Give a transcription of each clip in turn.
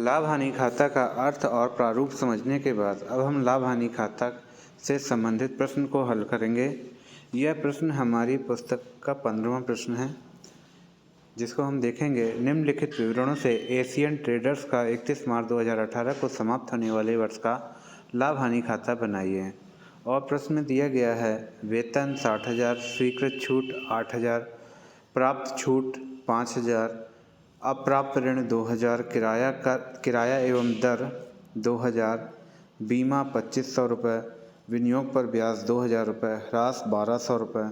लाभ हानि खाता का अर्थ और प्रारूप समझने के बाद अब हम लाभ हानि खाता से संबंधित प्रश्न को हल करेंगे। यह प्रश्न हमारी पुस्तक का 15वां प्रश्न है, जिसको हम देखेंगे। निम्नलिखित विवरणों से एशियन ट्रेडर्स का 31 मार्च 2018 को समाप्त होने वाले वर्ष का लाभ हानि खाता बनाइए। और प्रश्न में दिया गया है वेतन 60,000, स्वीकृत छूट 8,000, प्राप्त छूट 5,000, अप्राप्त ऋण 2,000, किराया एवं दर 2,000, बीमा 2,500 रुपये, विनियोग पर ब्याज 2,000 रुपये, ह्रास 1,200 रुपये,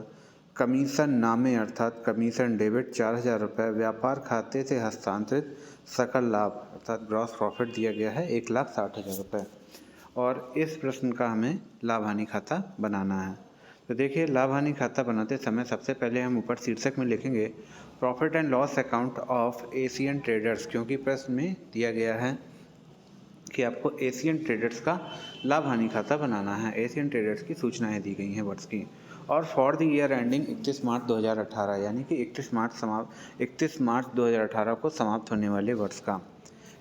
कमीशन नामे अर्थात कमीशन डेबिट 4,000 रुपये, व्यापार खाते से हस्तांतरित सकल लाभ अर्थात ग्रॉस प्रॉफिट दिया गया है 1,60,000 रुपये। और इस प्रश्न का हमें लाभ हानि खाता बनाना है। तो देखिए, लाभ हानि खाता बनाते समय सबसे पहले हम ऊपर शीर्षक में लिखेंगे profit and loss account of Asian traders, क्योंकि प्रश्न में दिया गया है कि आपको एशियन ट्रेडर्स का लाभ हानि खाता बनाना है। एशियन ट्रेडर्स की सूचनाएं दी गई हैं वर्ष की। और फॉर द ईयर एंडिंग 31 मार्च 2018, यानी कि 31 मार्च 2018 को समाप्त होने वाले वर्ष का।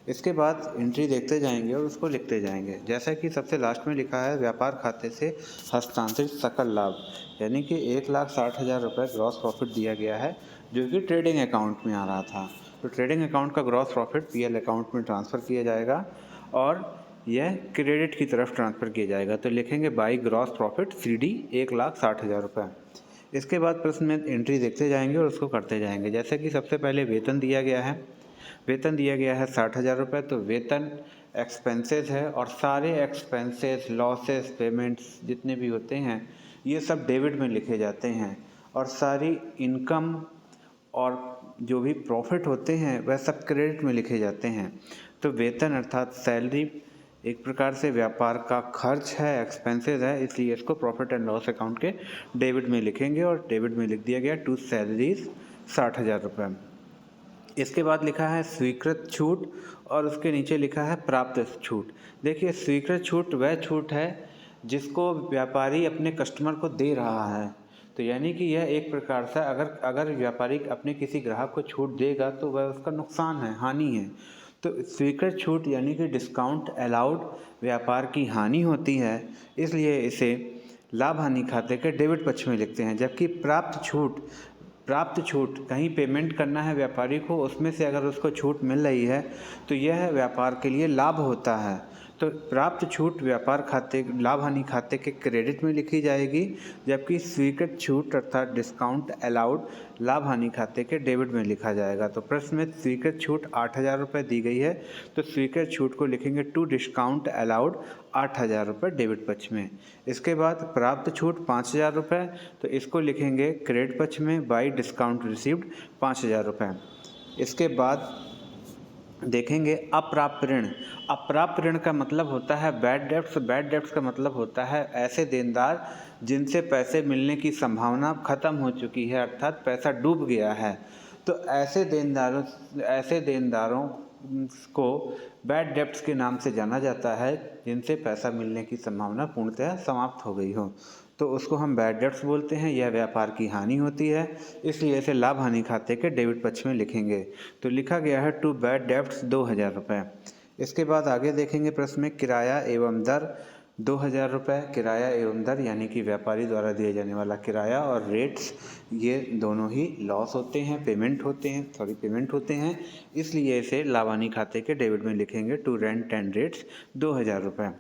इसके बाद एंट्री देखते जाएंगे और उसको लिखते जाएंगे। जैसा कि सबसे लास्ट में लिखा है व्यापार खाते से हस्तांतरित सकल लाभ, यानी कि 1,60,000 रुपये ग्रॉस प्रॉफिट दिया गया है, जो कि ट्रेडिंग अकाउंट में आ रहा था। तो ट्रेडिंग अकाउंट का ग्रॉस प्रॉफिट पीएल अकाउंट में ट्रांसफ़र किया जाएगा और यह क्रेडिट की तरफ ट्रांसफ़र किया जाएगा। तो लिखेंगे बाई ग्रॉस प्रॉफिट CD 1,60,000 रुपये। इसके बाद प्रश्न में एंट्री देखते जाएंगे और उसको करते जाएंगे। जैसे कि सबसे पहले वेतन दिया गया है 60,000 रुपये। तो वेतन एक्सपेंसेस है और सारे एक्सपेंसेस, लॉसेस, पेमेंट्स जितने भी होते हैं ये सब डेबिट में लिखे जाते हैं, और सारी इनकम और जो भी प्रॉफिट होते हैं वह सब क्रेडिट में लिखे जाते हैं। तो वेतन अर्थात सैलरी एक प्रकार से व्यापार का खर्च है, एक्सपेंसेस है, इसलिए इसको प्रॉफिट एंड लॉस अकाउंट के डेबिट में लिखेंगे और डेबिट में लिख दिया गया टू सैलरीज 60,000 रुपये। इसके बाद लिखा है स्वीकृत छूट और उसके नीचे लिखा है प्राप्त छूट। देखिए, स्वीकृत छूट वह छूट है जिसको व्यापारी अपने कस्टमर को दे रहा है। तो यानी कि यह एक प्रकार से अगर व्यापारी अपने किसी ग्राहक को छूट देगा तो वह उसका नुकसान है, हानि है। तो स्वीकृत छूट यानी कि डिस्काउंट अलाउड व्यापार की हानि होती है, इसलिए इसे लाभ हानि खाते के डेबिट पक्ष में लिखते हैं। जबकि प्राप्त छूट कहीं पेमेंट करना है व्यापारी को, उसमें से अगर उसको छूट मिल रही है तो यह व्यापार के लिए लाभ होता है। तो प्राप्त छूट व्यापार खाते लाभ हानि खाते के क्रेडिट में लिखी जाएगी, जबकि स्वीकृत छूट अर्थात डिस्काउंट अलाउड लाभ हानि खाते के डेबिट में लिखा जाएगा। तो प्रश्न में स्वीकृत छूट 8,000 रुपये दी गई है, तो स्वीकृत छूट को लिखेंगे टू डिस्काउंट अलाउड 8,000 रुपये डेबिट पक्ष में। इसके बाद प्राप्त छूट 5,000 रुपये, तो इसको लिखेंगे क्रेडिट पक्ष में बाई डिस्काउंट रिसीव्ड 5,000 रुपये। इसके बाद देखेंगे अप्राप्त ऋण। अप्राप्त ऋण का मतलब होता है बैड डेब्ट्स। बैड डेब्ट्स का मतलब होता है ऐसे देनदार जिनसे पैसे मिलने की संभावना खत्म हो चुकी है, अर्थात पैसा डूब गया है। तो ऐसे देनदारों को बैड डेब्ट्स के नाम से जाना जाता है, जिनसे पैसा मिलने की संभावना पूर्णतः समाप्त हो गई हो, तो उसको हम बैड डेब्ट्स बोलते हैं। यह व्यापार की हानि होती है, इसलिए इसे लाभ हानि खाते के डेबिट पक्ष में लिखेंगे। तो लिखा गया है टू बैड डेब्ट्स 2,000 रुपये। इसके बाद आगे देखेंगे प्रश्न में किराया एवं दर 2,000 रुपये। किराया एवं दर यानी कि व्यापारी द्वारा दिए जाने वाला किराया और रेट्स, ये दोनों ही लॉस होते हैं, पेमेंट होते हैं, इसलिए इसे लाभ हानि खाते के डेबिट में लिखेंगे टू रेंट एंड रेट्स 2,000 रुपये।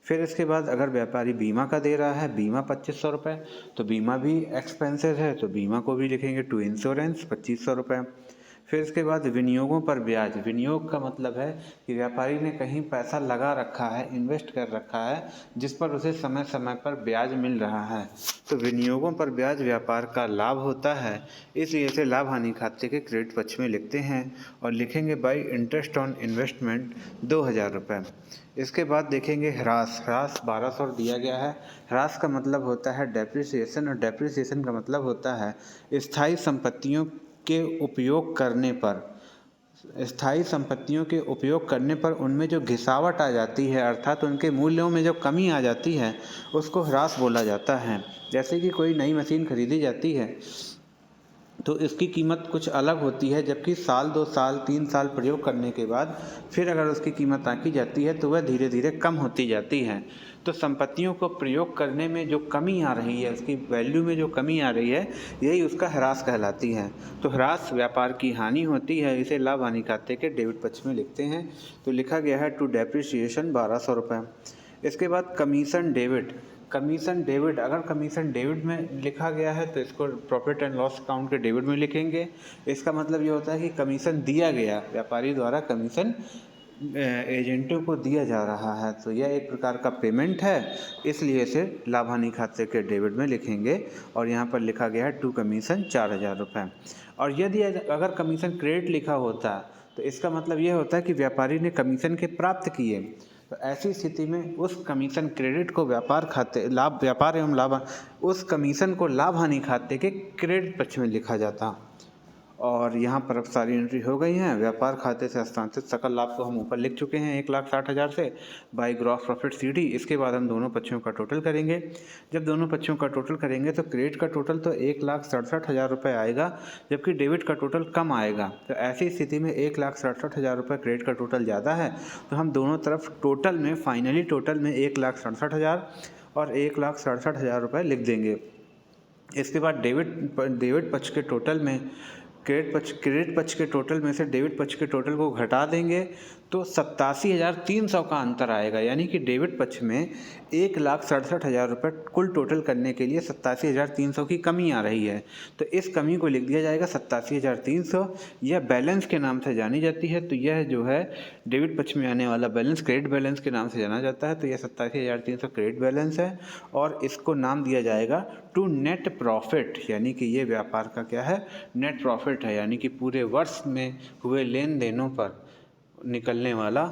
फिर इसके बाद अगर व्यापारी बीमा का दे रहा है, बीमा 2,500 रुपये, तो बीमा भी एक्सपेंसेस है, तो बीमा को भी लिखेंगे टू इंश्योरेंस 2,500 रुपये। फिर इसके बाद विनियोगों पर ब्याज। विनियोग का मतलब है कि व्यापारी ने कहीं पैसा लगा रखा है, इन्वेस्ट कर रखा है, जिस पर उसे समय समय पर ब्याज मिल रहा है। तो विनियोगों पर ब्याज व्यापार का लाभ होता है, इसलिए इसे लाभ हानि खाते के क्रेडिट पक्ष में लिखते हैं और लिखेंगे बाई इंटरेस्ट ऑन इन्वेस्टमेंट 2,000 रुपये। इसके बाद देखेंगे ह्रास। 1,200 दिया गया है। ह्रास का मतलब होता है डेप्रिसिएशन, और डेप्रिसिएशन का मतलब होता है स्थायी संपत्तियों के उपयोग करने पर उनमें जो घिसावट आ जाती है, अर्थात उनके मूल्यों में जो कमी आ जाती है, उसको ह्रास बोला जाता है। जैसे कि कोई नई मशीन खरीदी जाती है तो इसकी कीमत कुछ अलग होती है, जबकि साल 2 साल 3 साल प्रयोग करने के बाद फिर अगर उसकी कीमत आंकी जाती है तो वह धीरे धीरे कम होती जाती है। तो संपत्तियों को प्रयोग करने में जो कमी आ रही है, उसकी वैल्यू में जो कमी आ रही है, यही उसका ह्रास कहलाती है। तो ह्रास व्यापार की हानि होती है, इसे लाभ हानि खाते के डेबिट पक्ष में लिखते हैं। तो लिखा गया है टू डेप्रिसिएशन 1200 रुपये। इसके बाद कमीशन डेबिट। कमीशन डेबिट, अगर कमीशन डेबिट में लिखा गया है तो इसको प्रॉफिट एंड लॉस अकाउंट के डेबिट में लिखेंगे। इसका मतलब ये होता है कि कमीशन दिया गया, व्यापारी द्वारा कमीशन एजेंटों को दिया जा रहा है, तो यह एक प्रकार का पेमेंट है, इसलिए इसे लाभ हानि खाते के डेबिट में लिखेंगे। और यहाँ पर लिखा गया है टू कमीशन 4000 रुपये। और यदि अगर कमीशन क्रेडिट लिखा होता तो इसका मतलब यह होता है कि व्यापारी ने कमीशन के प्राप्त किए। तो ऐसी स्थिति में उस कमीशन क्रेडिट को व्यापार एवं लाभ उस कमीशन को लाभ हानि खाते के क्रेडिट पक्ष में लिखा जाता। और यहाँ पर अब सारी एंट्री हो गई हैं। व्यापार खाते से हस्तांतरित सकल लाभ को हम ऊपर लिख चुके हैं 1,60,000 से बाई ग्रॉस प्रॉफिट सीडी। इसके बाद हम दोनों पक्षों का टोटल करेंगे। जब दोनों पक्षों का टोटल करेंगे तो क्रेडिट का टोटल तो 1,67,000 रुपये आएगा, जबकि डेबिट का टोटल कम आएगा। तो ऐसी स्थिति में 1,67,000 रुपये क्रेडिट का टोटल ज़्यादा है, तो हम दोनों तरफ टोटल में फाइनली टोटल में 1,67,000 और 1,67,000 रुपये लिख देंगे। इसके बाद डेबिट पक्ष के टोटल में क्रेडिट पक्ष के टोटल में से डेबिट पक्ष के टोटल को घटा देंगे तो 87,300 का अंतर आएगा। यानी कि डेबिट पक्ष में 1,67,000 रुपये कुल टोटल करने के लिए 87,300 की कमी आ रही है। तो इस कमी को लिख दिया जाएगा 87,300। यह बैलेंस के नाम से जानी जाती है। तो यह जो है डेबिट पक्ष में आने वाला बैलेंस क्रेडिट बैलेंस के नाम से जाना जाता है। तो यह 87,300 क्रेडिट बैलेंस है और इसको नाम दिया जाएगा टू नेट प्रॉफिट। यानी कि ये व्यापार का क्या है, नेट प्रॉफिट है, यानी कि पूरे वर्ष में हुए लेन देनों पर निकलने वाला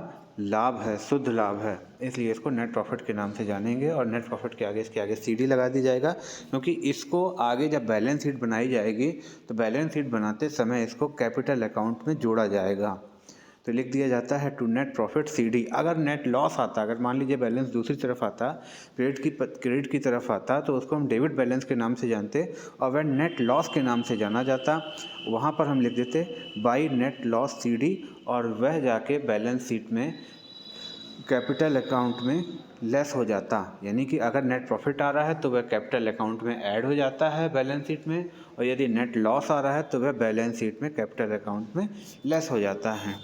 लाभ है, शुद्ध लाभ है, इसलिए इसको नेट प्रॉफिट के नाम से जानेंगे। और नेट प्रॉफिट के आगे इसके आगे सीडी लगा दी जाएगा, क्योंकि इसको आगे जब बैलेंस शीट बनाई जाएगी तो बैलेंस शीट बनाते समय इसको कैपिटल अकाउंट में जोड़ा जाएगा। तो लिख दिया जाता है टू नेट प्रॉफिट सीडी। अगर नेट लॉस आता, अगर मान लीजिए बैलेंस दूसरी तरफ आता, क्रेडिट की तरफ आता, तो उसको हम डेबिट बैलेंस के नाम से जानते, और वह नेट लॉस के नाम से जाना जाता। वहाँ पर हम लिख देते बाई नेट लॉस सीडी, और वह जाके बैलेंस शीट में कैपिटल अकाउंट में लेस हो जाता। यानी कि अगर नेट प्रॉफिट आ रहा है तो वह कैपिटल अकाउंट में ऐड हो जाता है बैलेंस शीट में, और यदि नेट लॉस आ रहा है तो वह बैलेंस शीट में कैपिटल अकाउंट में लेस हो जाता है।